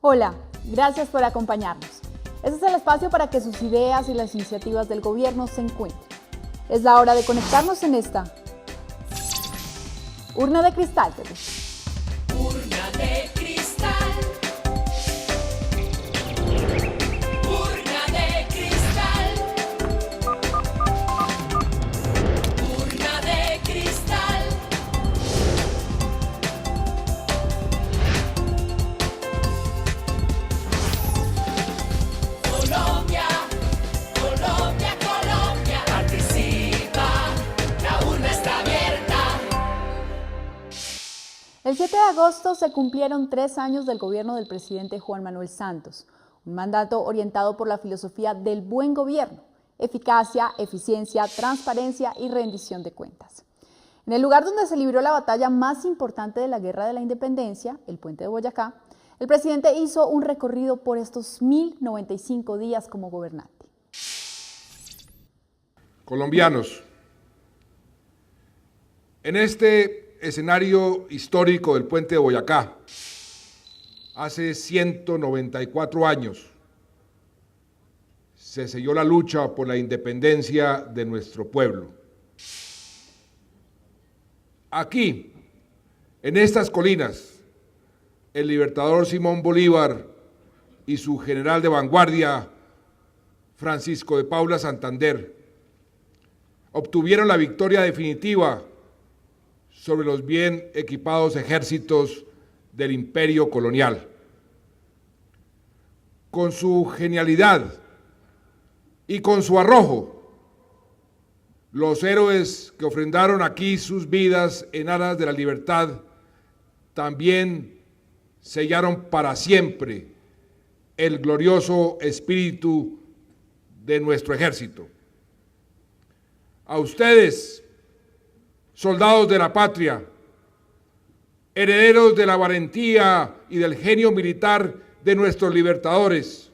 Hola, gracias por acompañarnos. Este es el espacio para que sus ideas y las iniciativas del gobierno se encuentren. Es la hora de conectarnos en esta Urna de Cristal, TV. Urna de cristal. Urna de cristal. Urna de cristal. Colombia, Colombia, Colombia, participa, la urna está abierta. El 7 de agosto se cumplieron 3 años del gobierno del presidente Juan Manuel Santos, un mandato orientado por la filosofía del buen gobierno, eficacia, eficiencia, transparencia y rendición de cuentas. En el lugar donde se libró la batalla más importante de la Guerra de la Independencia, el Puente de Boyacá, el presidente hizo un recorrido por estos 1095 días como gobernante. Colombianos, en este escenario histórico del Puente de Boyacá, hace 194 años, se selló la lucha por la independencia de nuestro pueblo. Aquí, en estas colinas, el libertador Simón Bolívar y su general de vanguardia, Francisco de Paula Santander, obtuvieron la victoria definitiva sobre los bien equipados ejércitos del imperio colonial. Con su genialidad y con su arrojo, los héroes que ofrendaron aquí sus vidas en aras de la libertad también sellaron para siempre el glorioso espíritu de nuestro ejército. A ustedes, soldados de la patria, herederos de la valentía y del genio militar de nuestros libertadores,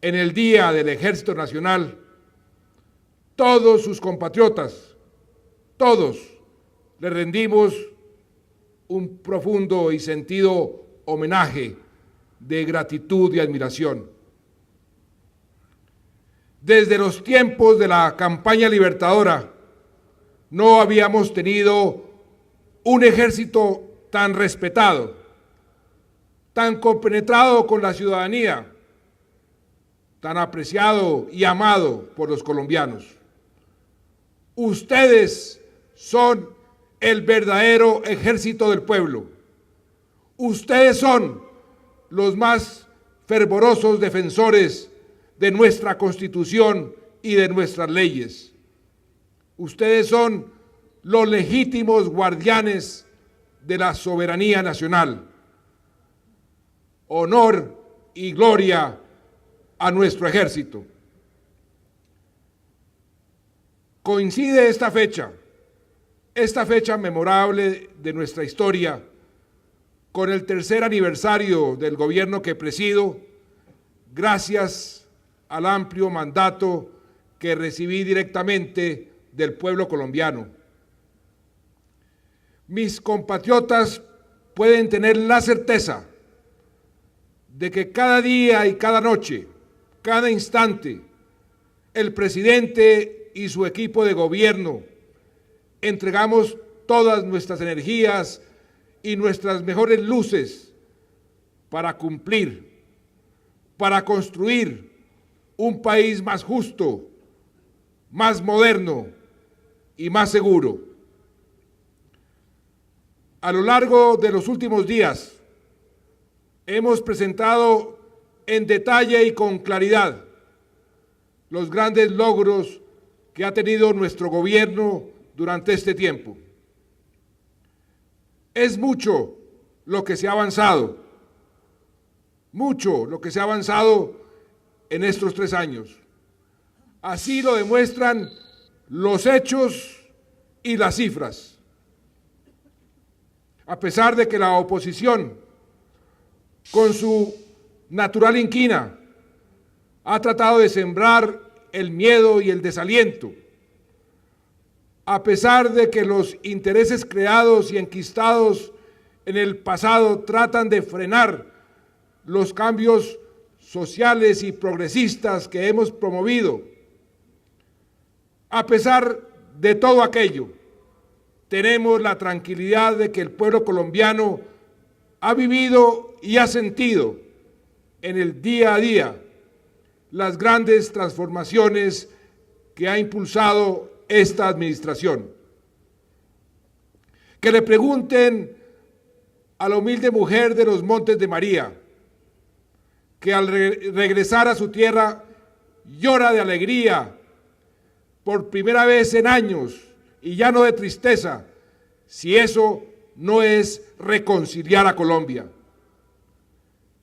en el Día del Ejército Nacional, todos sus compatriotas, todos, les rendimos un profundo y sentido homenaje de gratitud y admiración. Desde los tiempos de la campaña libertadora, no habíamos tenido un ejército tan respetado, tan compenetrado con la ciudadanía, tan apreciado y amado por los colombianos. Ustedes son el verdadero ejército del pueblo. Ustedes son los más fervorosos defensores de nuestra Constitución y de nuestras leyes. Ustedes son los legítimos guardianes de la soberanía nacional. Honor y gloria a nuestro ejército. Coincide esta fecha memorable de nuestra historia, con el tercer aniversario del gobierno que presido, gracias al amplio mandato que recibí directamente del pueblo colombiano. Mis compatriotas pueden tener la certeza de que cada día y cada noche, cada instante, el presidente y su equipo de gobierno entregamos todas nuestras energías y nuestras mejores luces para cumplir, para construir un país más justo, más moderno y más seguro. A lo largo de los últimos días, hemos presentado en detalle y con claridad los grandes logros que ha tenido nuestro gobierno durante este tiempo. Es mucho lo que se ha avanzado, mucho lo que se ha avanzado en estos 3 años. Así lo demuestran los hechos y las cifras. A pesar de que la oposición, con su natural inquina, ha tratado de sembrar el miedo y el desaliento, a pesar de que los intereses creados y enquistados en el pasado tratan de frenar los cambios sociales y progresistas que hemos promovido. A pesar de todo aquello, tenemos la tranquilidad de que el pueblo colombiano ha vivido y ha sentido en el día a día las grandes transformaciones que ha impulsado esta administración. Que le pregunten a la humilde mujer de los Montes de María, que al regresar a su tierra llora de alegría por primera vez en años y ya no de tristeza, si eso no es reconciliar a Colombia.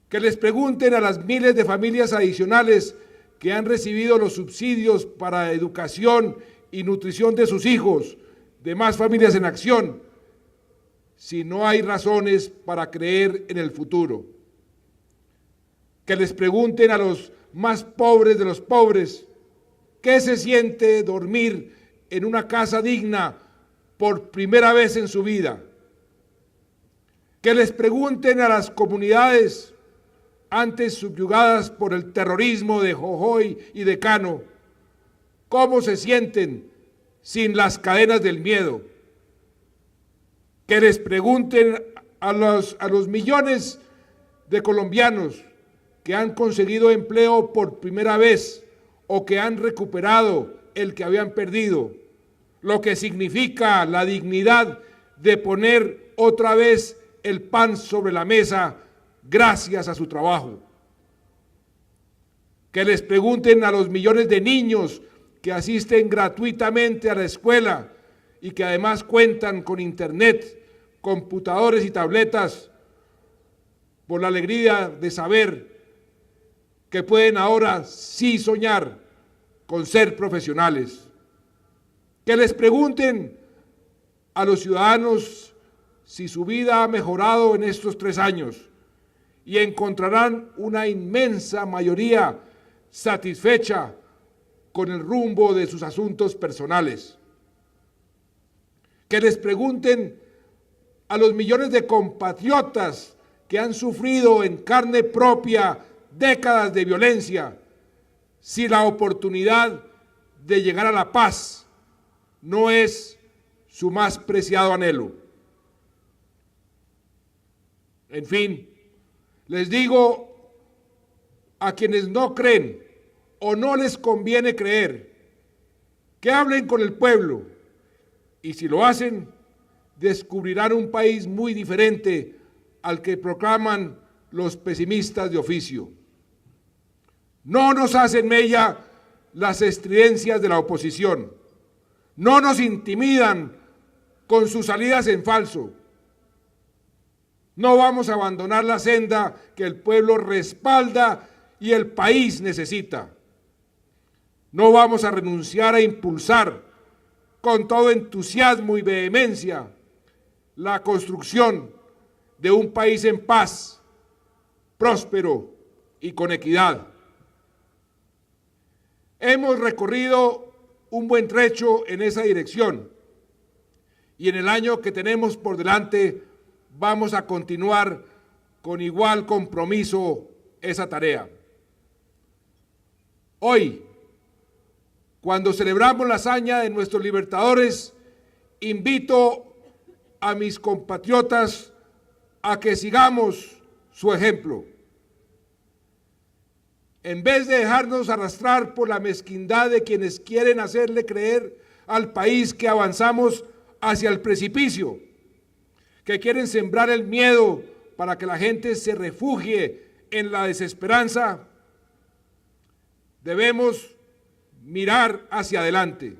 Que les pregunten a las miles de familias adicionales que han recibido los subsidios para educación y nutrición de sus hijos, de Más Familias en Acción, si no hay razones para creer en el futuro. Que les pregunten a los más pobres de los pobres, ¿qué se siente dormir en una casa digna por primera vez en su vida? Que les pregunten a las comunidades antes subyugadas por el terrorismo de Jojoy y de Cano, ¿cómo se sienten sin las cadenas del miedo? Que les pregunten a los millones de colombianos que han conseguido empleo por primera vez o que han recuperado el que habían perdido, lo que significa la dignidad de poner otra vez el pan sobre la mesa gracias a su trabajo. Que les pregunten a los millones de niños que asisten gratuitamente a la escuela y que además cuentan con internet, computadores y tabletas, por la alegría de saber que pueden ahora sí soñar con ser profesionales. Que les pregunten a los ciudadanos si su vida ha mejorado en estos 3 años y encontrarán una inmensa mayoría satisfecha con el rumbo de sus asuntos personales. Que les pregunten a los millones de compatriotas que han sufrido en carne propia décadas de violencia, si la oportunidad de llegar a la paz no es su más preciado anhelo. En fin, les digo a quienes no creen o no les conviene creer, que hablen con el pueblo, y si lo hacen, descubrirán un país muy diferente al que proclaman los pesimistas de oficio. No nos hacen mella las estridencias de la oposición, no nos intimidan con sus salidas en falso. No vamos a abandonar la senda que el pueblo respalda y el país necesita. No vamos a renunciar a impulsar con todo entusiasmo y vehemencia la construcción de un país en paz, próspero y con equidad. Hemos recorrido un buen trecho en esa dirección y en el año que tenemos por delante vamos a continuar con igual compromiso esa tarea. Hoy, cuando celebramos la hazaña de nuestros libertadores, invito a mis compatriotas a que sigamos su ejemplo. En vez de dejarnos arrastrar por la mezquindad de quienes quieren hacerle creer al país que avanzamos hacia el precipicio, que quieren sembrar el miedo para que la gente se refugie en la desesperanza, debemos mirar hacia adelante.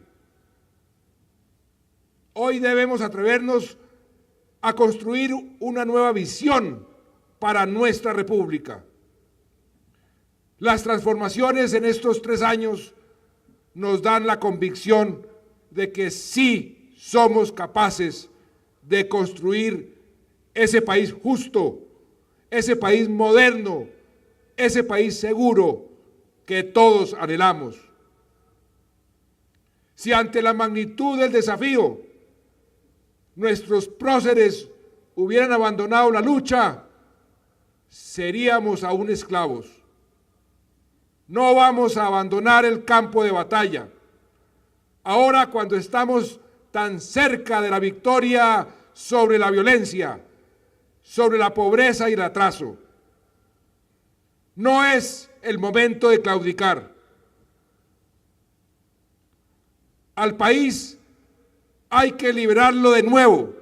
Hoy debemos atrevernos a construir una nueva visión para nuestra República. Las transformaciones en estos 3 años nos dan la convicción de que sí somos capaces de construir ese país justo, ese país moderno, ese país seguro que todos anhelamos. Si ante la magnitud del desafío nuestros próceres hubieran abandonado la lucha, seríamos aún esclavos. No vamos a abandonar el campo de batalla. Ahora, cuando estamos tan cerca de la victoria sobre la violencia, sobre la pobreza y el atraso, no es el momento de claudicar. Al país hay que liberarlo de nuevo.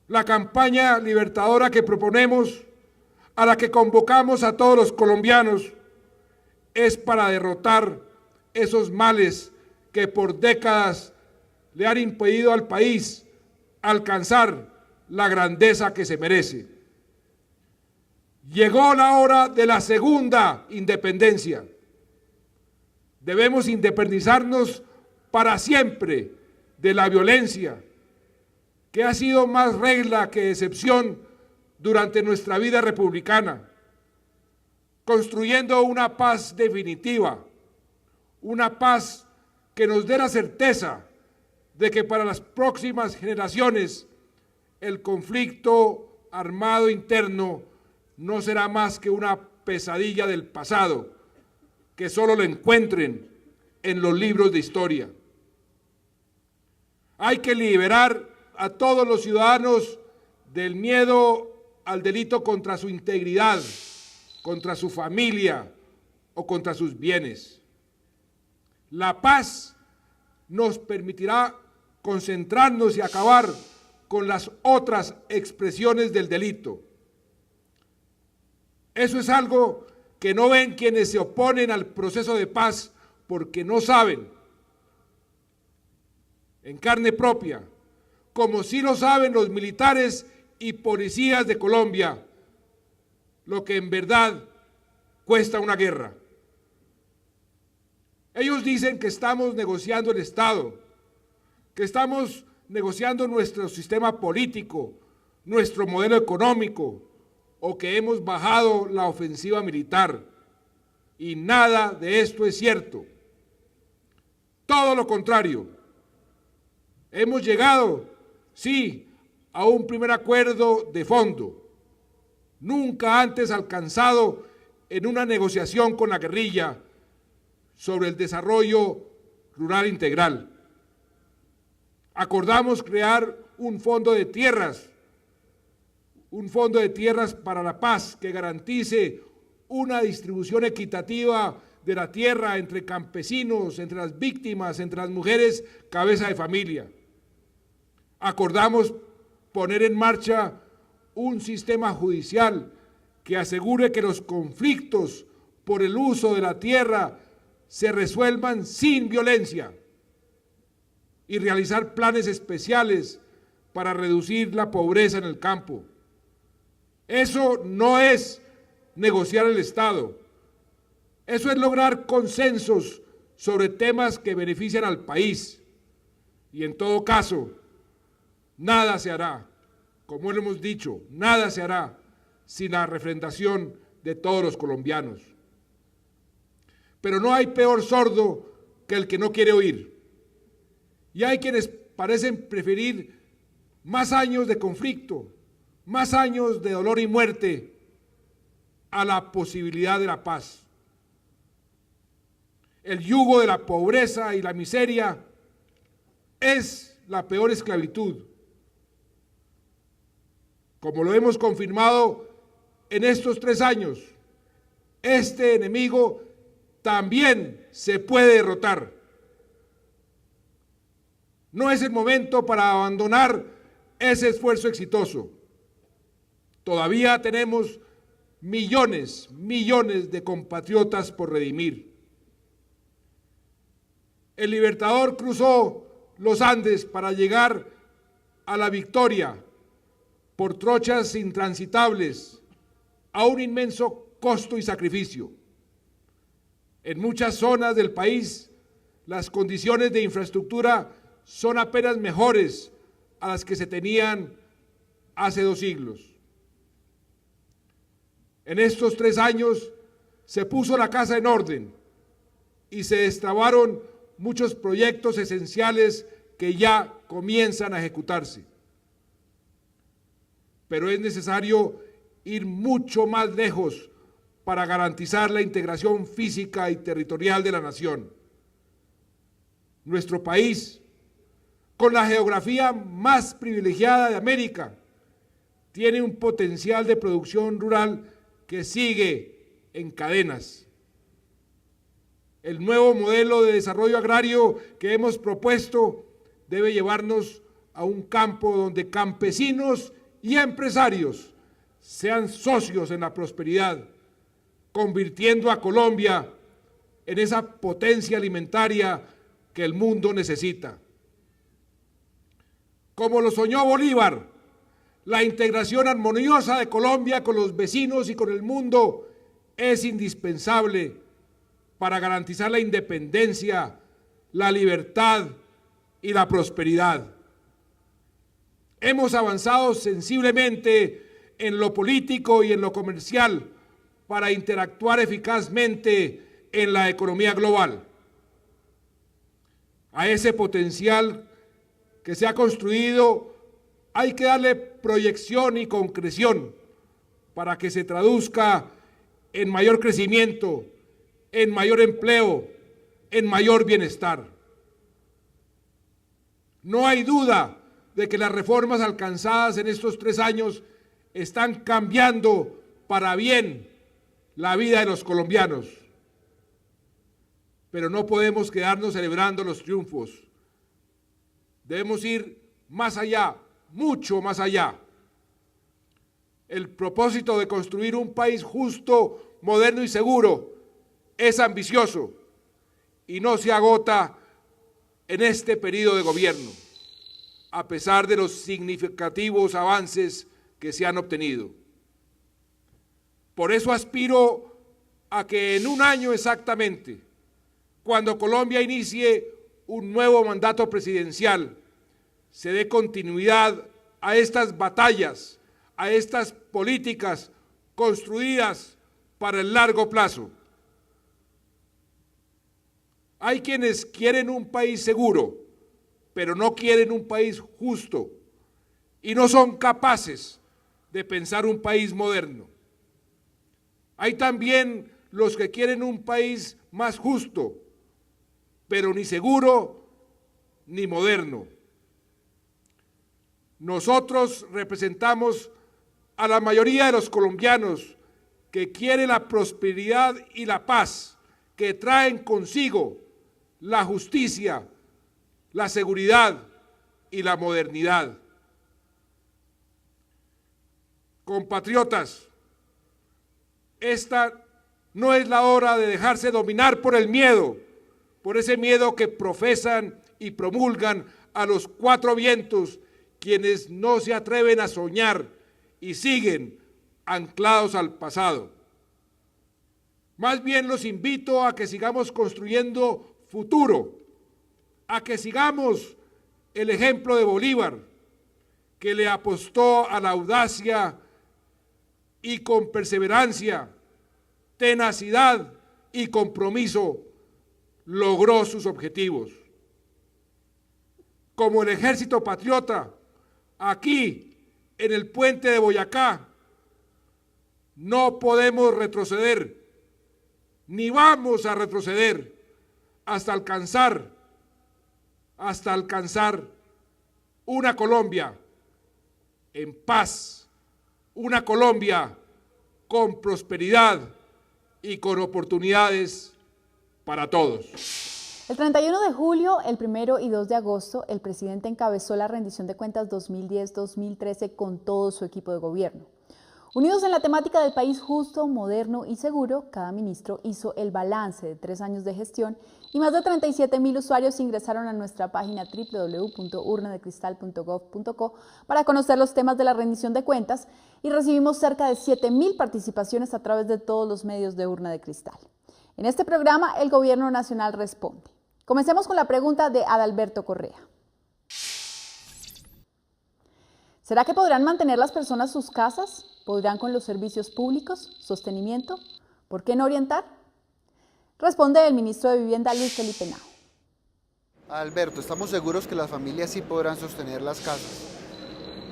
La campaña libertadora que proponemos, a la que convocamos a todos los colombianos, es para derrotar esos males que por décadas le han impedido al país alcanzar la grandeza que se merece. Llegó la hora de la segunda independencia. Debemos independizarnos para siempre de la violencia, que ha sido más regla que excepción durante nuestra vida republicana, construyendo una paz definitiva, una paz que nos dé la certeza de que para las próximas generaciones el conflicto armado interno no será más que una pesadilla del pasado, que solo lo encuentren en los libros de historia. Hay que liberar a todos los ciudadanos del miedo al delito contra su integridad, contra su familia o contra sus bienes. La paz nos permitirá concentrarnos y acabar con las otras expresiones del delito. Eso es algo que no ven quienes se oponen al proceso de paz, porque no saben en carne propia, como sí lo saben los militares y policías de Colombia, lo que en verdad cuesta una guerra. Ellos dicen que estamos negociando el Estado, que estamos negociando nuestro sistema político, nuestro modelo económico, o que hemos bajado la ofensiva militar. Y nada de esto es cierto. Todo lo contrario. Hemos llegado, sí, a un primer acuerdo de fondo, nunca antes alcanzado en una negociación con la guerrilla sobre el desarrollo rural integral. Acordamos crear un fondo de tierras para la paz que garantice una distribución equitativa de la tierra entre campesinos, entre las víctimas, entre las mujeres cabeza de familia. Acordamos poner en marcha un sistema judicial que asegure que los conflictos por el uso de la tierra se resuelvan sin violencia y realizar planes especiales para reducir la pobreza en el campo. Eso no es negociar el Estado, eso es lograr consensos sobre temas que benefician al país. Y en todo caso, nada se hará, como lo hemos dicho, nada se hará sin la refrendación de todos los colombianos. Pero no hay peor sordo que el que no quiere oír. Y hay quienes parecen preferir más años de conflicto, más años de dolor y muerte a la posibilidad de la paz. El yugo de la pobreza y la miseria es la peor esclavitud. Como lo hemos confirmado en estos 3 años, este enemigo también se puede derrotar. No es el momento para abandonar ese esfuerzo exitoso. Todavía tenemos millones de compatriotas por redimir. El Libertador cruzó los Andes para llegar a la victoria por trochas intransitables, a un inmenso costo y sacrificio. En muchas zonas del país, las condiciones de infraestructura son apenas mejores a las que se tenían hace 2 siglos. En estos 3 años se puso la casa en orden y se destrabaron muchos proyectos esenciales que ya comienzan a ejecutarse. Pero es necesario ir mucho más lejos para garantizar la integración física y territorial de la nación. Nuestro país, con la geografía más privilegiada de América, tiene un potencial de producción rural que sigue en cadenas. El nuevo modelo de desarrollo agrario que hemos propuesto debe llevarnos a un campo donde campesinos y empresarios sean socios en la prosperidad, convirtiendo a Colombia en esa potencia alimentaria que el mundo necesita. Como lo soñó Bolívar, la integración armoniosa de Colombia con los vecinos y con el mundo es indispensable para garantizar la independencia, la libertad y la prosperidad. Hemos avanzado sensiblemente en lo político y en lo comercial para interactuar eficazmente en la economía global. A ese potencial que se ha construido hay que darle proyección y concreción para que se traduzca en mayor crecimiento, en mayor empleo, en mayor bienestar. No hay duda de que las reformas alcanzadas en estos 3 años están cambiando para bien la vida de los colombianos. Pero no podemos quedarnos celebrando los triunfos. Debemos ir más allá, mucho más allá. El propósito de construir un país justo, moderno y seguro es ambicioso y no se agota en este periodo de gobierno, a pesar de los significativos avances que se han obtenido. Por eso aspiro a que en un año exactamente, cuando Colombia inicie un nuevo mandato presidencial, se dé continuidad a estas batallas, a estas políticas construidas para el largo plazo. Hay quienes quieren un país seguro, pero no quieren un país justo y no son capaces de pensar un país moderno. Hay también los que quieren un país más justo, pero ni seguro ni moderno. Nosotros representamos a la mayoría de los colombianos que quieren la prosperidad y la paz que traen consigo la justicia, la seguridad y la modernidad. Compatriotas, esta no es la hora de dejarse dominar por el miedo, por ese miedo que profesan y promulgan a los 4 vientos quienes no se atreven a soñar y siguen anclados al pasado. Más bien los invito a que sigamos construyendo futuro, a que sigamos el ejemplo de Bolívar, que le apostó a la audacia y con perseverancia, tenacidad y compromiso logró sus objetivos. Como el Ejército Patriota, aquí en el puente de Boyacá, no podemos retroceder, ni vamos a retroceder hasta alcanzar una Colombia en paz, una Colombia con prosperidad y con oportunidades para todos. El 31 de julio, el 1 y 2 de agosto, el presidente encabezó la rendición de cuentas 2010-2013 con todo su equipo de gobierno. Unidos en la temática del país justo, moderno y seguro, cada ministro hizo el balance de 3 años de gestión y más de 37.000 usuarios ingresaron a nuestra página www.urnadecristal.gov.co para conocer los temas de la rendición de cuentas y recibimos cerca de 7.000 participaciones a través de todos los medios de Urna de Cristal. En este programa, el Gobierno Nacional responde. Comencemos con la pregunta de Adalberto Correa. ¿Será que podrán mantener las personas sus casas? ¿Podrán con los servicios públicos? ¿Sostenimiento? ¿Por qué no orientar? Responde el ministro de Vivienda, Luis Felipe Nao. Alberto, estamos seguros que las familias sí podrán sostener las casas.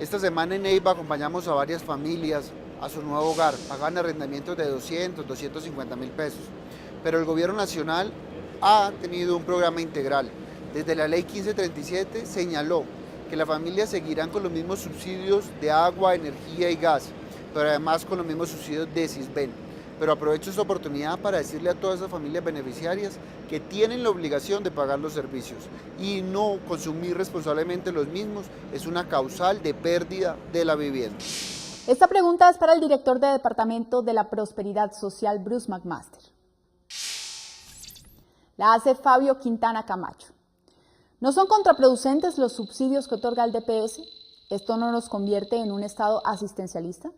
Esta semana en Neiva acompañamos a varias familias a su nuevo hogar, pagan arrendamientos de 200, 250.000 pesos. Pero el gobierno nacional ha tenido un programa integral. Desde la ley 1537 señaló que las familias seguirán con los mismos subsidios de agua, energía y gas, pero además con los mismos subsidios de Sisbén. Pero aprovecho esta oportunidad para decirle a todas esas familias beneficiarias que tienen la obligación de pagar los servicios y no consumir responsablemente los mismos es una causal de pérdida de la vivienda. Esta pregunta es para el director de Departamento de la Prosperidad Social, Bruce McMaster. La hace Fabio Quintana Camacho. ¿No son contraproducentes los subsidios que otorga el DPS? ¿Esto no nos convierte en un Estado asistencialista?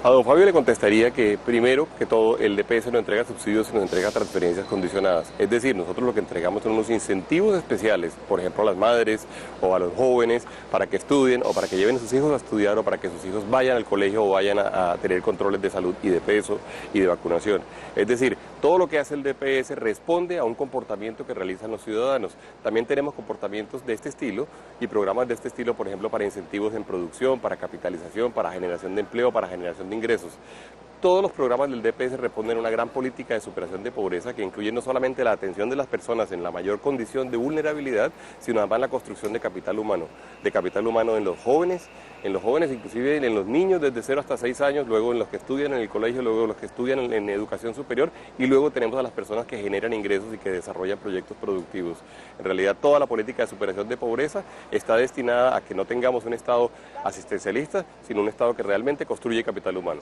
A don Fabio le contestaría que primero que todo el DPS no entrega subsidios, sino entrega transferencias condicionadas. Es decir, nosotros lo que entregamos son unos incentivos especiales, por ejemplo a las madres o a los jóvenes para que estudien o para que lleven a sus hijos a estudiar o para que sus hijos vayan al colegio o vayan a tener controles de salud y de peso y de vacunación. Es decir, todo lo que hace el DPS responde a un comportamiento que realizan los ciudadanos. También tenemos comportamientos de este estilo y programas de este estilo, por ejemplo, para incentivos en producción, para capitalización, para generación de empleo, para generación de ingresos. Todos los programas del DPS responden a una gran política de superación de pobreza que incluye no solamente la atención de las personas en la mayor condición de vulnerabilidad, sino además la construcción de capital humano en los jóvenes inclusive en los niños desde 0 hasta 6 años, luego en los que estudian en el colegio, luego en los que estudian en educación superior y luego tenemos a las personas que generan ingresos y que desarrollan proyectos productivos. En realidad toda la política de superación de pobreza está destinada a que no tengamos un Estado asistencialista, sino un Estado que realmente construye capital humano.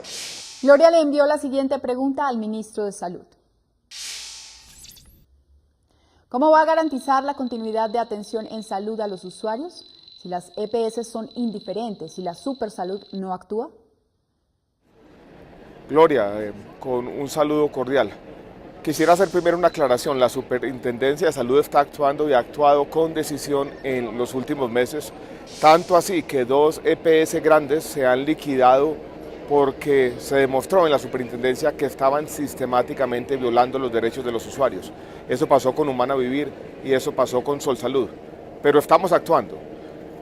Gloria le envió la siguiente pregunta al ministro de Salud. ¿Cómo va a garantizar la continuidad de atención en salud a los usuarios si las EPS son indiferentes y la Supersalud no actúa? Gloria, con un saludo cordial. Quisiera hacer primero una aclaración. La Superintendencia de Salud está actuando y ha actuado con decisión en los últimos meses, tanto así que 2 EPS grandes se han liquidado porque se demostró en la superintendencia que estaban sistemáticamente violando los derechos de los usuarios. Eso pasó con Humana Vivir y eso pasó con Sol Salud. Pero estamos actuando.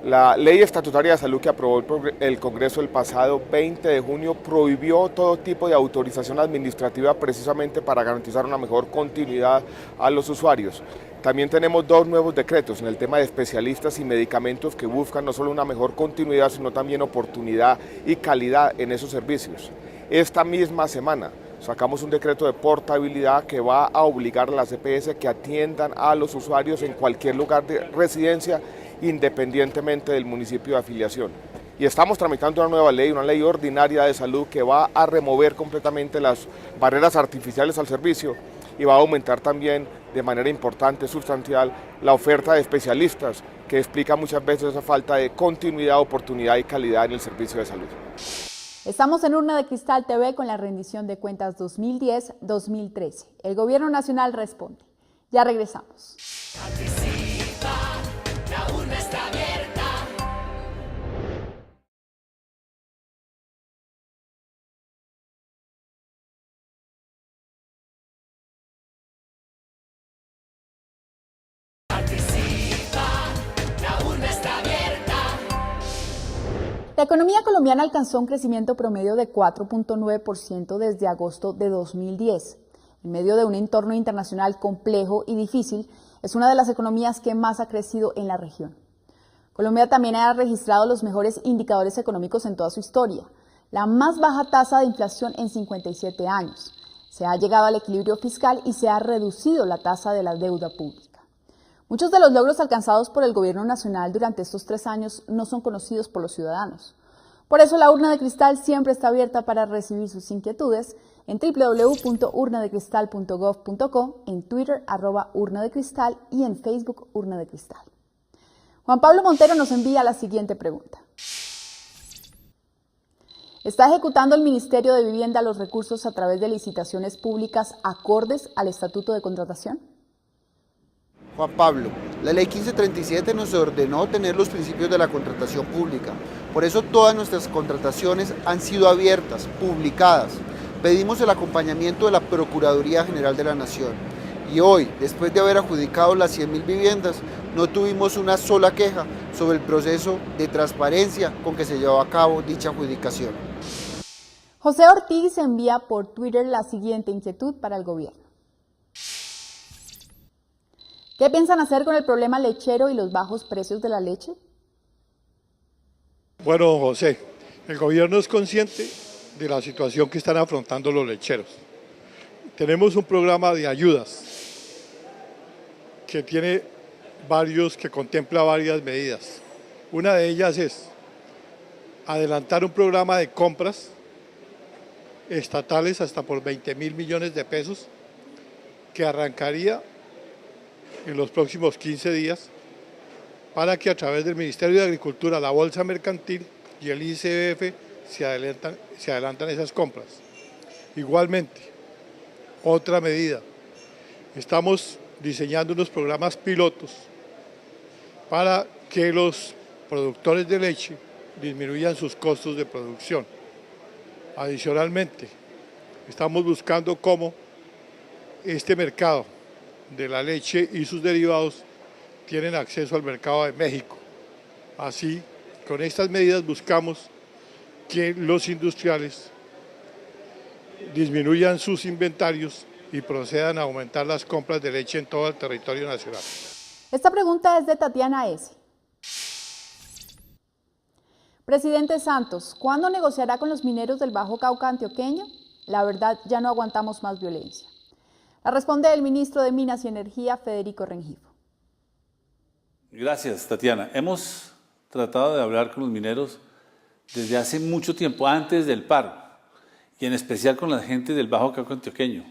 La ley estatutaria de salud que aprobó el Congreso el pasado 20 de junio prohibió todo tipo de autorización administrativa precisamente para garantizar una mejor continuidad a los usuarios. También tenemos 2 nuevos decretos en el tema de especialistas y medicamentos que buscan no solo una mejor continuidad, sino también oportunidad y calidad en esos servicios. Esta misma semana sacamos un decreto de portabilidad que va a obligar a las EPS que atiendan a los usuarios en cualquier lugar de residencia, independientemente del municipio de afiliación. Y estamos tramitando una ley ordinaria de salud que va a remover completamente las barreras artificiales al servicio y va a aumentar también de manera importante, sustancial, la oferta de especialistas que explica muchas veces esa falta de continuidad, oportunidad y calidad en el servicio de salud. Estamos en Urna de Cristal TV con la rendición de cuentas 2010-2013. El Gobierno Nacional responde. Ya regresamos. Participa, la urna está abierta. Participa, la urna está abierta. La economía colombiana alcanzó un crecimiento promedio de 4.9% desde agosto de 2010. En medio de un entorno internacional complejo y difícil, es una de las economías que más ha crecido en la región. Colombia también ha registrado los mejores indicadores económicos en toda su historia, la más baja tasa de inflación en 57 años. Se ha llegado al equilibrio fiscal y se ha reducido la tasa de la deuda pública. Muchos de los logros alcanzados por el Gobierno Nacional durante estos 3 años no son conocidos por los ciudadanos. Por eso la Urna de Cristal siempre está abierta para recibir sus inquietudes en www.urnadecristal.gov.co, en Twitter @urnadecristal y en Facebook Urna de Cristal. Juan Pablo Montero nos envía la siguiente pregunta. ¿Está ejecutando el Ministerio de Vivienda los recursos a través de licitaciones públicas acordes al Estatuto de Contratación? Juan Pablo, la ley 1537 nos ordenó tener los principios de la contratación pública. Por eso todas nuestras contrataciones han sido abiertas, publicadas. Pedimos el acompañamiento de la Procuraduría General de la Nación. Y hoy, después de haber adjudicado las 100.000 viviendas, no tuvimos una sola queja sobre el proceso de transparencia con que se llevó a cabo dicha adjudicación. José Ortiz envía por Twitter la siguiente inquietud para el gobierno. ¿Qué piensan hacer con el problema lechero y los bajos precios de la leche? Bueno, José, el gobierno es consciente de la situación que están afrontando los lecheros. Tenemos un programa de ayudas que contempla varias medidas. Una de ellas es adelantar un programa de compras estatales hasta por 20.000 millones de pesos que arrancaría en los próximos 15 días para que a través del Ministerio de Agricultura, la Bolsa Mercantil y el ICBF se adelantan esas compras. Igualmente, otra medida, estamos diseñando unos programas pilotos para que los productores de leche disminuyan sus costos de producción. Adicionalmente, estamos buscando cómo este mercado de la leche y sus derivados tienen acceso al mercado de México. Así, con estas medidas buscamos que los industriales disminuyan sus inventarios y procedan a aumentar las compras de leche en todo el territorio nacional. Esta pregunta es de Tatiana S. Presidente Santos, ¿cuándo negociará con los mineros del Bajo Cauca antioqueño? La verdad, ya no aguantamos más violencia. La responde el ministro de Minas y Energía, Federico Rengifo. Gracias, Tatiana. Hemos tratado de hablar con los mineros desde hace mucho tiempo, antes del paro, y en especial con la gente del Bajo Cauca antioqueño.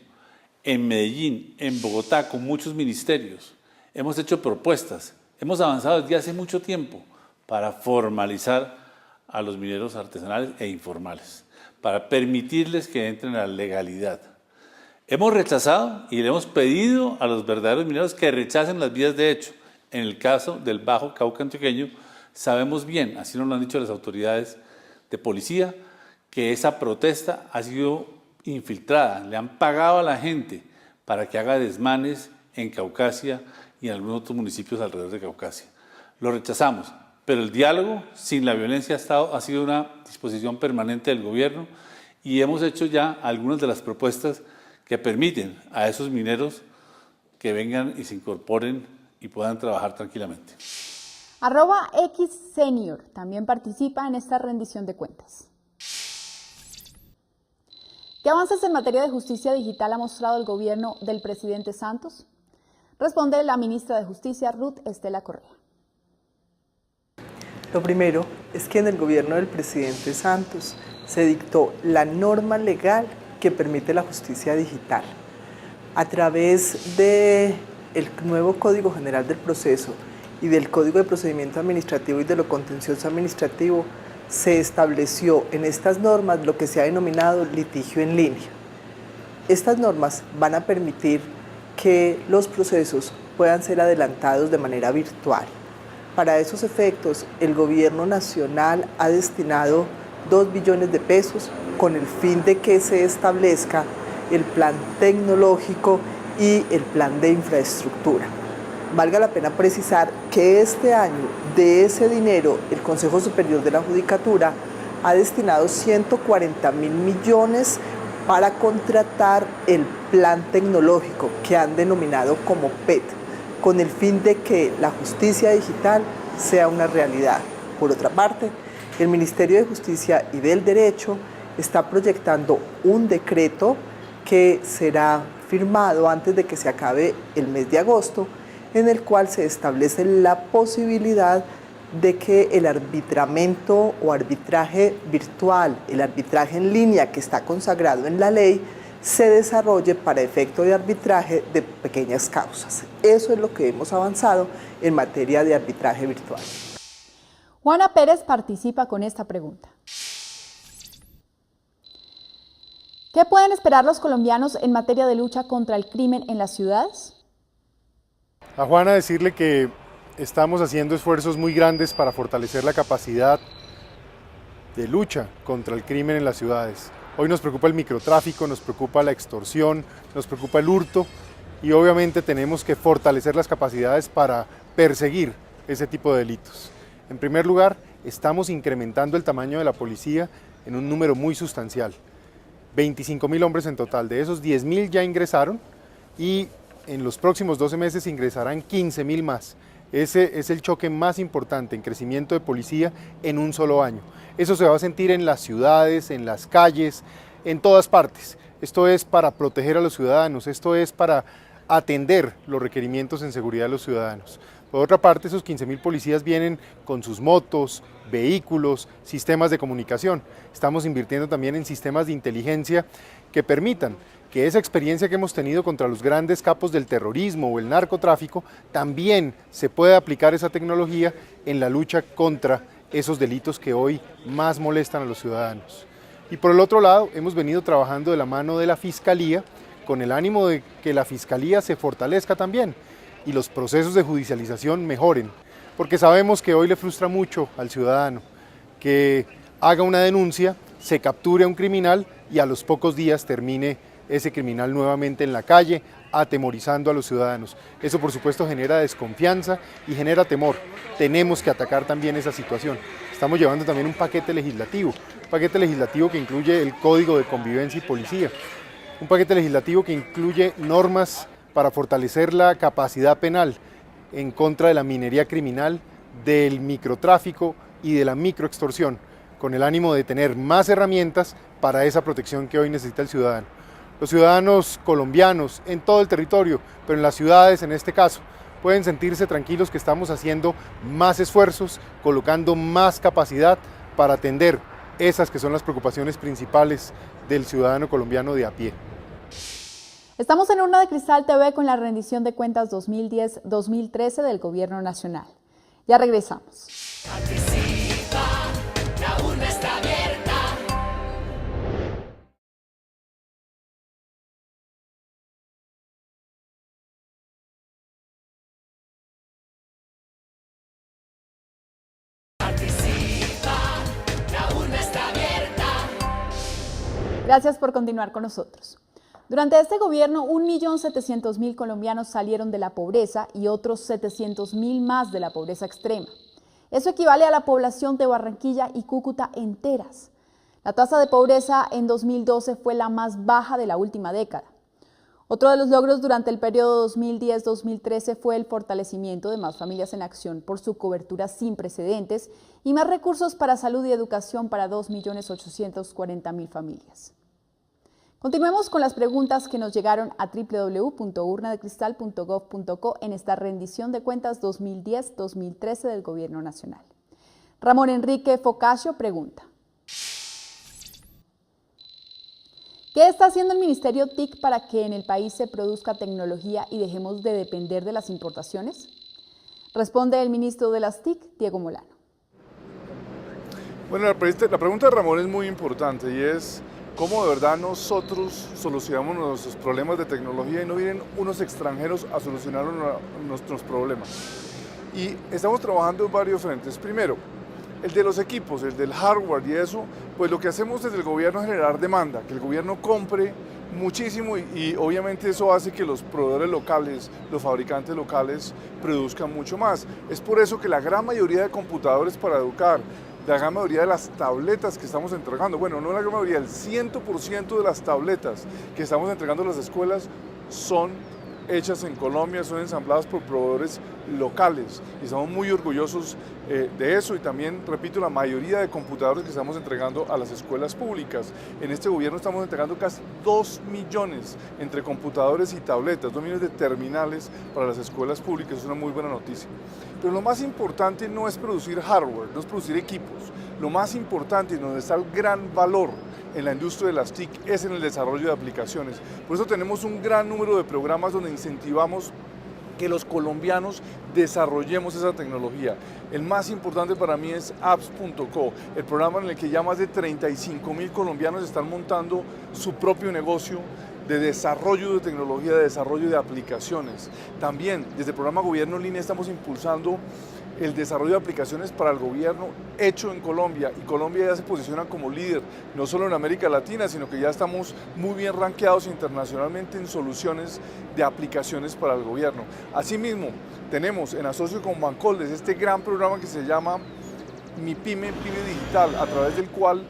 En Medellín, en Bogotá, con muchos ministerios. Hemos hecho propuestas, hemos avanzado desde hace mucho tiempo para formalizar a los mineros artesanales e informales, para permitirles que entren a la legalidad. Hemos rechazado y le hemos pedido a los verdaderos mineros que rechacen las vías de hecho. En el caso del Bajo Cauca antioqueño, sabemos bien, así nos lo han dicho las autoridades de policía, que esa protesta ha sido infiltrada, le han pagado a la gente para que haga desmanes en Caucasia y en algunos otros municipios alrededor de Caucasia. Lo rechazamos, pero el diálogo sin la violencia ha sido una disposición permanente del gobierno y hemos hecho ya algunas de las propuestas que permiten a esos mineros que vengan y se incorporen y puedan trabajar tranquilamente. @XSenior también participa en esta rendición de cuentas. ¿Qué avances en materia de justicia digital ha mostrado el gobierno del presidente Santos? Responde la ministra de Justicia, Ruth Estela Correa. Lo primero es que en el gobierno del presidente Santos se dictó la norma legal que permite la justicia digital. A través del nuevo Código General del Proceso y del Código de Procedimiento Administrativo y de lo Contencioso Administrativo, se estableció en estas normas lo que se ha denominado litigio en línea. Estas normas van a permitir que los procesos puedan ser adelantados de manera virtual. Para esos efectos, el gobierno nacional ha destinado 2 billones de pesos con el fin de que se establezca el plan tecnológico y el plan de infraestructura. Valga la pena precisar que este año de ese dinero el Consejo Superior de la Judicatura ha destinado 140.000 millones para contratar el plan tecnológico que han denominado como PET, con el fin de que la justicia digital sea una realidad. Por otra parte, el Ministerio de Justicia y del Derecho está proyectando un decreto que será firmado antes de que se acabe el mes de agosto, en el cual se establece la posibilidad de que el arbitramiento o arbitraje virtual, el arbitraje en línea que está consagrado en la ley, se desarrolle para efecto de arbitraje de pequeñas causas. Eso es lo que hemos avanzado en materia de arbitraje virtual. Juana Pérez participa con esta pregunta. ¿Qué pueden esperar los colombianos en materia de lucha contra el crimen en las ciudades? A Juana decirle que estamos haciendo esfuerzos muy grandes para fortalecer la capacidad de lucha contra el crimen en las ciudades. Hoy nos preocupa el microtráfico, nos preocupa la extorsión, nos preocupa el hurto y obviamente tenemos que fortalecer las capacidades para perseguir ese tipo de delitos. En primer lugar, estamos incrementando el tamaño de la policía en un número muy sustancial. 25.000 hombres en total, de esos 10.000 ya ingresaron y en los próximos 12 meses ingresarán 15.000 más. Ese es el choque más importante en crecimiento de policía en un solo año. Eso se va a sentir en las ciudades, en las calles, en todas partes. Esto es para proteger a los ciudadanos, esto es para atender los requerimientos en seguridad de los ciudadanos. Por otra parte, esos 15.000 policías vienen con sus motos, vehículos, sistemas de comunicación. Estamos invirtiendo también en sistemas de inteligencia que permitan que esa experiencia que hemos tenido contra los grandes capos del terrorismo o el narcotráfico, también se pueda aplicar esa tecnología en la lucha contra esos delitos que hoy más molestan a los ciudadanos. Y por el otro lado, hemos venido trabajando de la mano de la Fiscalía, con el ánimo de que la Fiscalía se fortalezca también y los procesos de judicialización mejoren, porque sabemos que hoy le frustra mucho al ciudadano que haga una denuncia, se capture a un criminal y a los pocos días termine ese criminal nuevamente en la calle, atemorizando a los ciudadanos. Eso por supuesto genera desconfianza y genera temor. Tenemos que atacar también esa situación. Estamos llevando también un paquete legislativo que incluye el Código de Convivencia y Policía, un paquete legislativo que incluye normas para fortalecer la capacidad penal en contra de la minería criminal, del microtráfico y de la microextorsión, con el ánimo de tener más herramientas para esa protección que hoy necesita el ciudadano. Los ciudadanos colombianos en todo el territorio, pero en las ciudades en este caso, pueden sentirse tranquilos que estamos haciendo más esfuerzos, colocando más capacidad para atender esas que son las preocupaciones principales del ciudadano colombiano de a pie. Estamos en Urna de Cristal TV con la rendición de cuentas 2010-2013 del Gobierno Nacional. Ya regresamos. Participa, la urna está abierta. Participa, la urna está abierta. Gracias por continuar con nosotros. Durante este gobierno, 1.700.000 colombianos salieron de la pobreza y otros 700.000 más de la pobreza extrema. Eso equivale a la población de Barranquilla y Cúcuta enteras. La tasa de pobreza en 2012 fue la más baja de la última década. Otro de los logros durante el periodo 2010-2013 fue el fortalecimiento de Más Familias en Acción por su cobertura sin precedentes y más recursos para salud y educación para 2.840.000 familias. Continuemos con las preguntas que nos llegaron a www.urnadecristal.gov.co en esta rendición de cuentas 2010-2013 del Gobierno Nacional. Ramón Enrique Focasio pregunta: ¿qué está haciendo el Ministerio TIC para que en el país se produzca tecnología y dejemos de depender de las importaciones? Responde el ministro de las TIC, Diego Molano. Bueno, la pregunta de Ramón es muy importante y es: ¿cómo de verdad nosotros solucionamos nuestros problemas de tecnología y no vienen unos extranjeros a solucionar nuestros problemas? Y estamos trabajando en varios frentes. Primero, el de los equipos, el del hardware y eso, pues lo que hacemos desde el gobierno es generar demanda, que el gobierno compre muchísimo y obviamente eso hace que los proveedores locales, los fabricantes locales produzcan mucho más. Es por eso que la gran mayoría de computadores para educar, la gran mayoría de las tabletas que estamos entregando, bueno, no la gran mayoría, el 100% de las tabletas que estamos entregando a las escuelas son hechas en Colombia, son ensambladas por proveedores locales y estamos muy orgullosos de eso. Y también, repito, la mayoría de computadores que estamos entregando a las escuelas públicas. En este gobierno estamos entregando casi 2 millones entre computadores y tabletas, 2 millones de terminales para las escuelas públicas, es una muy buena noticia. Pero lo más importante no es producir hardware, no es producir equipos. Lo más importante y donde está el gran valor en la industria de las TIC es en el desarrollo de aplicaciones. Por eso tenemos un gran número de programas donde incentivamos que los colombianos desarrollemos esa tecnología. El más importante para mí es apps.co, el programa en el que ya más de 35.000 colombianos están montando su propio negocio de desarrollo de tecnología, de desarrollo de aplicaciones. También desde el programa Gobierno en Línea estamos impulsando el desarrollo de aplicaciones para el gobierno hecho en Colombia, y Colombia ya se posiciona como líder, no solo en América Latina, sino que ya estamos muy bien rankeados internacionalmente en soluciones de aplicaciones para el gobierno. Asimismo, tenemos en asocio con Bancoldes este gran programa que se llama Mi Pyme Digital, a través del cual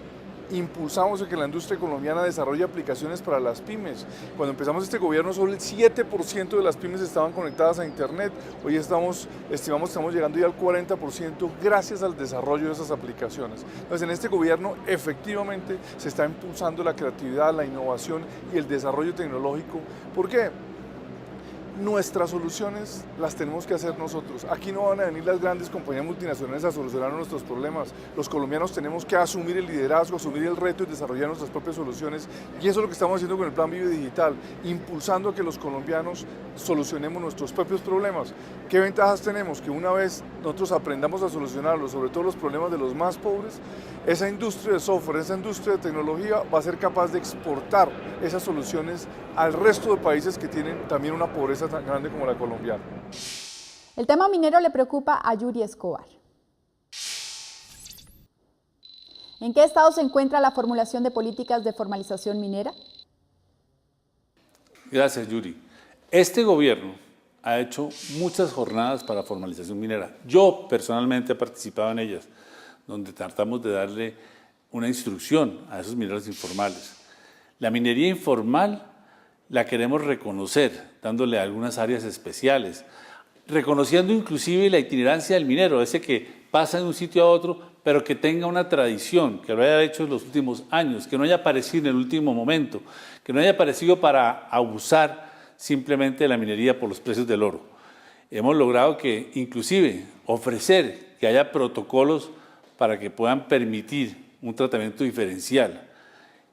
impulsamos que la industria colombiana desarrolle aplicaciones para las pymes. Cuando empezamos este gobierno, solo el 7% de las pymes estaban conectadas a internet. Hoy estimamos que estamos llegando ya al 40% gracias al desarrollo de esas aplicaciones. Entonces, en este gobierno efectivamente se está impulsando la creatividad, la innovación y el desarrollo tecnológico. ¿Por qué? Nuestras soluciones las tenemos que hacer nosotros. Aquí no van a venir las grandes compañías multinacionales a solucionar nuestros problemas. Los colombianos tenemos que asumir el liderazgo, asumir el reto y desarrollar nuestras propias soluciones. Y eso es lo que estamos haciendo con el Plan Vive Digital, impulsando a que los colombianos solucionemos nuestros propios problemas. ¿Qué ventajas tenemos? Que una vez nosotros aprendamos a solucionarlos, sobre todo los problemas de los más pobres, esa industria de software, esa industria de tecnología va a ser capaz de exportar esas soluciones al resto de países que tienen también una pobreza tan grande como la colombiana. El tema minero le preocupa a Yuri Escobar. ¿En qué estado se encuentra la formulación de políticas de formalización minera? Gracias, Yuri. Este gobierno ha hecho muchas jornadas para formalización minera. Yo personalmente he participado en ellas, donde tratamos de darle una instrucción a esos mineros informales. La minería informal la queremos reconocer, dándole algunas áreas especiales, reconociendo inclusive la itinerancia del minero, ese que pasa de un sitio a otro, pero que tenga una tradición, que lo haya hecho en los últimos años, que no haya aparecido en el último momento, que no haya aparecido para abusar simplemente de la minería por los precios del oro. Hemos logrado que inclusive ofrecer que haya protocolos para que puedan permitir un tratamiento diferencial.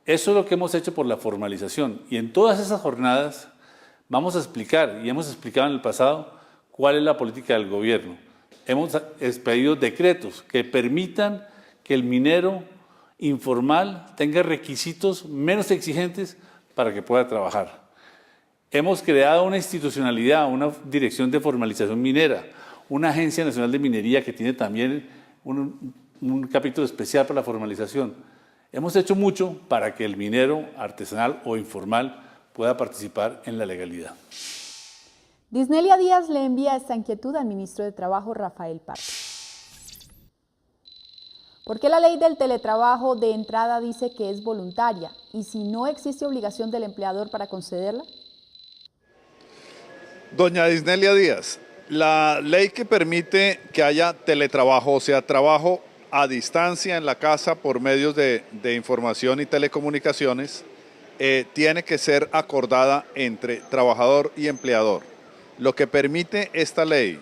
Eso es lo que hemos hecho por la formalización, y en todas esas jornadas vamos a explicar, y hemos explicado en el pasado, cuál es la política del gobierno. Hemos expedido decretos que permitan que el minero informal tenga requisitos menos exigentes para que pueda trabajar. Hemos creado una institucionalidad, una dirección de formalización minera, una agencia nacional de minería que tiene también un capítulo especial para la formalización. Hemos hecho mucho para que el minero artesanal o informal pueda participar en la legalidad. Disnelia Díaz le envía esta inquietud al ministro de Trabajo, Rafael Pardo. ¿Por qué la ley del teletrabajo de entrada dice que es voluntaria y si no existe obligación del empleador para concederla? Doña Disnelia Díaz, la ley que permite que haya teletrabajo, o sea, trabajo a distancia en la casa por medios de información y telecomunicaciones, tiene que ser acordada entre trabajador y empleador. Lo que permite esta ley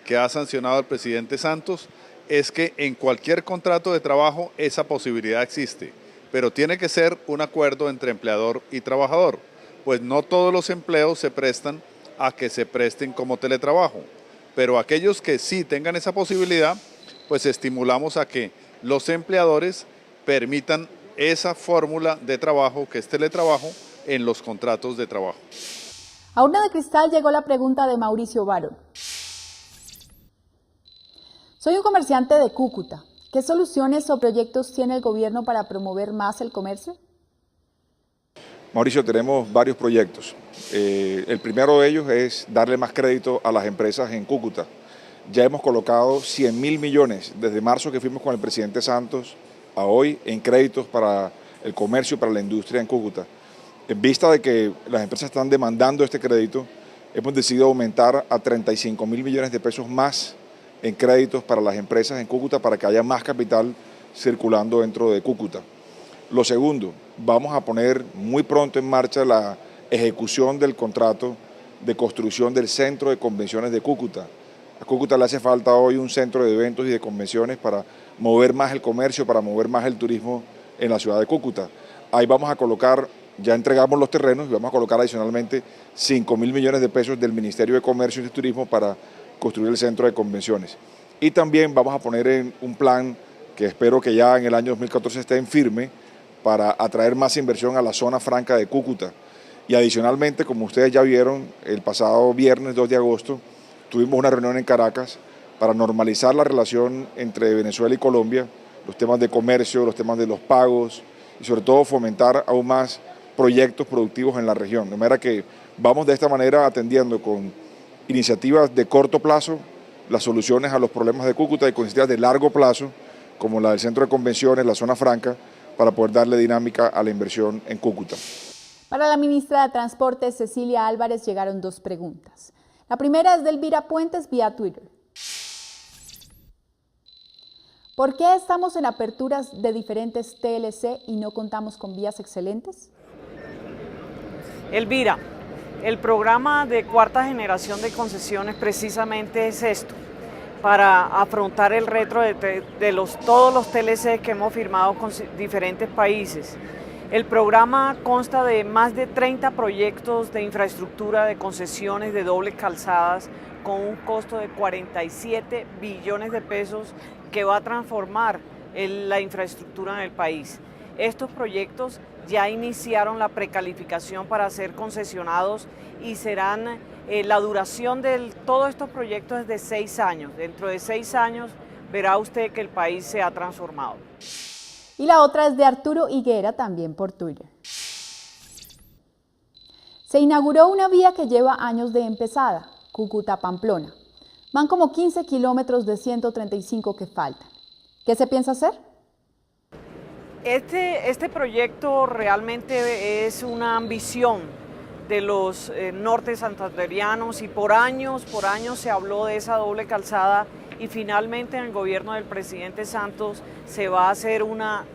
que ha sancionado el presidente Santos es que en cualquier contrato de trabajo esa posibilidad existe, pero tiene que ser un acuerdo entre empleador y trabajador, pues no todos los empleos se prestan a que se presten como teletrabajo, pero aquellos que sí tengan esa posibilidad, pues estimulamos a que los empleadores permitan esa fórmula de trabajo que es teletrabajo en los contratos de trabajo. A Urna de Cristal llegó la pregunta de Mauricio Barón. Soy un comerciante de Cúcuta. ¿Qué soluciones o proyectos tiene el gobierno para promover más el comercio? Mauricio, tenemos varios proyectos. El primero de ellos es darle más crédito a las empresas en Cúcuta. Ya hemos colocado 100.000 millones desde marzo que fuimos con el presidente Santos a hoy en créditos para el comercio y para la industria en Cúcuta. En vista de que las empresas están demandando este crédito, hemos decidido aumentar a 35.000 millones de pesos más en créditos para las empresas en Cúcuta para que haya más capital circulando dentro de Cúcuta. Lo segundo, vamos a poner muy pronto en marcha la ejecución del contrato de construcción del Centro de Convenciones de Cúcuta. A Cúcuta le hace falta hoy un centro de eventos y de convenciones para mover más el comercio, para mover más el turismo en la ciudad de Cúcuta. Ahí vamos a colocar, ya entregamos los terrenos y vamos a colocar adicionalmente 5.000 millones de pesos del Ministerio de Comercio y Turismo para construir el centro de convenciones. Y también vamos a poner en un plan que espero que ya en el año 2014 esté en firme para atraer más inversión a la zona franca de Cúcuta. Y adicionalmente, como ustedes ya vieron, el pasado viernes 2 de agosto tuvimos una reunión en Caracas para normalizar la relación entre Venezuela y Colombia, los temas de comercio, los temas de los pagos y sobre todo fomentar aún más proyectos productivos en la región. De manera que vamos de esta manera atendiendo con iniciativas de corto plazo las soluciones a los problemas de Cúcuta y con iniciativas de largo plazo, como la del Centro de Convenciones, la Zona Franca, para poder darle dinámica a la inversión en Cúcuta. Para la ministra de Transporte, Cecilia Álvarez, llegaron 2 preguntas. La primera es de Elvira Puentes vía Twitter. ¿Por qué estamos en aperturas de diferentes TLC y no contamos con vías excelentes? Elvira, el programa de cuarta generación de concesiones precisamente es esto, para afrontar el reto de todos los TLC que hemos firmado con diferentes países. El programa consta de más de 30 proyectos de infraestructura de concesiones de doble calzadas con un costo de 47 billones de pesos que va a transformar la infraestructura en el país. Estos proyectos ya iniciaron la precalificación para ser concesionados y serán, la duración de todos estos proyectos es de 6 años. Dentro de 6 años verá usted que el país se ha transformado. Y la otra es de Arturo Higuera, también por Twitter. Se inauguró una vía que lleva años de empezada, Cúcuta-Pamplona. Van como 15 kilómetros de 135 que faltan. ¿Qué se piensa hacer? Este proyecto realmente es una ambición de los norte santanderianos y por años se habló de esa doble calzada y finalmente en el gobierno del presidente Santos se va a hacer una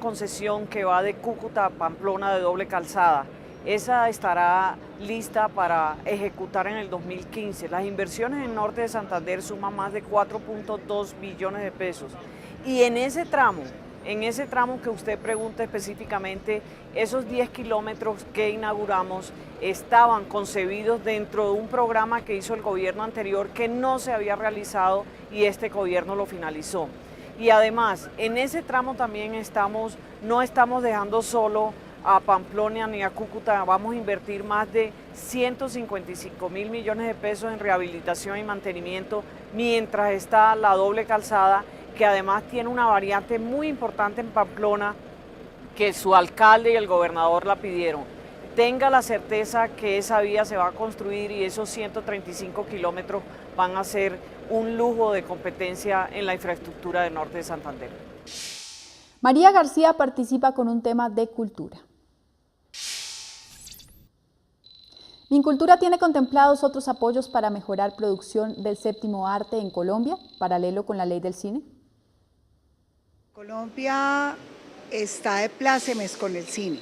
concesión que va de Cúcuta a Pamplona de doble calzada. Esa estará lista para ejecutar en el 2015. Las inversiones en norte de Santander suman más de 4.2 billones de pesos y en ese tramo que usted pregunta específicamente, esos 10 kilómetros que inauguramos estaban concebidos dentro de un programa que hizo el gobierno anterior que no se había realizado y este gobierno lo finalizó. Y además, en ese tramo también no estamos dejando solo a Pamplona ni a Cúcuta, vamos a invertir más de 155.000 millones de pesos en rehabilitación y mantenimiento mientras está la doble calzada, que además tiene una variante muy importante en Pamplona que su alcalde y el gobernador la pidieron. Tenga la certeza que esa vía se va a construir y esos 135 kilómetros van a ser un lujo de competencia en la infraestructura del norte de Santander. María García participa con un tema de cultura. Mincultura tiene contemplados otros apoyos para mejorar producción del séptimo arte en Colombia, paralelo con la ley del cine. Colombia está de plácemes con el cine.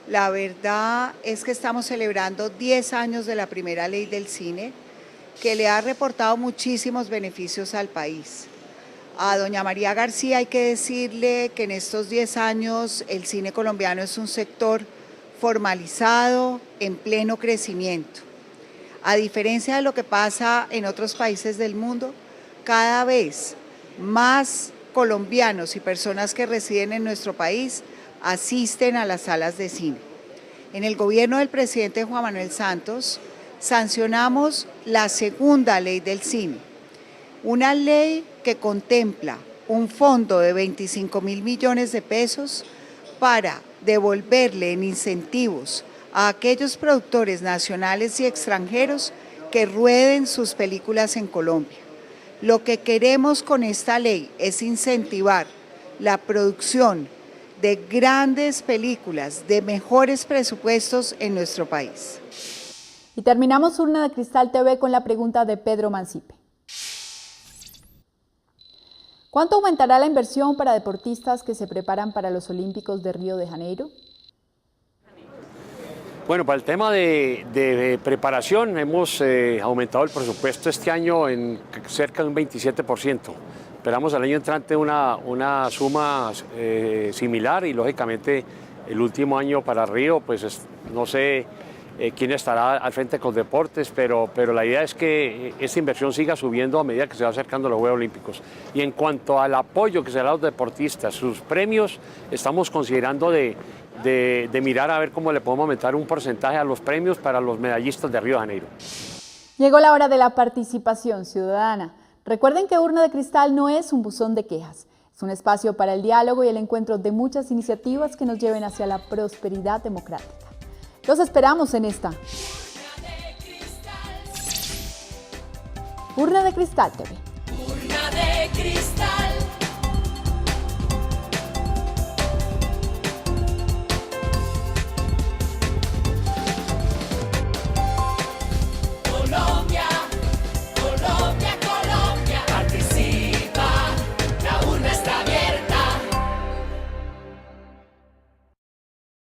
La verdad es que estamos celebrando 10 años de la primera ley del cine, que le ha reportado muchísimos beneficios al país. A doña María García hay que decirle que en estos 10 años el cine colombiano es un sector formalizado, en pleno crecimiento. A diferencia de lo que pasa en otros países del mundo, cada vez más colombianos y personas que residen en nuestro país asisten a las salas de cine. En el gobierno del presidente Juan Manuel Santos sancionamos la segunda ley del cine, una ley que contempla un fondo de 25.000 millones de pesos para devolverle en incentivos a aquellos productores nacionales y extranjeros que rueden sus películas en Colombia. Lo que queremos con esta ley es incentivar la producción de grandes películas, de mejores presupuestos en nuestro país. Y terminamos Urna de Cristal TV con la pregunta de Pedro Mancipe. ¿Cuánto aumentará la inversión para deportistas que se preparan para los Olímpicos de Río de Janeiro? Bueno, para el tema de preparación hemos aumentado el presupuesto este año en cerca de un 27%. Esperamos al año entrante una suma similar y lógicamente el último año para Río, pues no sé quién estará al frente con deportes, pero la idea es que esta inversión siga subiendo a medida que se va acercando los Juegos Olímpicos. Y en cuanto al apoyo que se da a los deportistas, sus premios, estamos considerando de mirar a ver cómo le podemos aumentar un porcentaje a los premios para los medallistas de Río de Janeiro. Llegó la hora de la participación ciudadana. Recuerden que Urna de Cristal no es un buzón de quejas, es un espacio para el diálogo y el encuentro de muchas iniciativas que nos lleven hacia la prosperidad democrática. Los esperamos en esta Urna de Cristal TV. Urna de Cristal.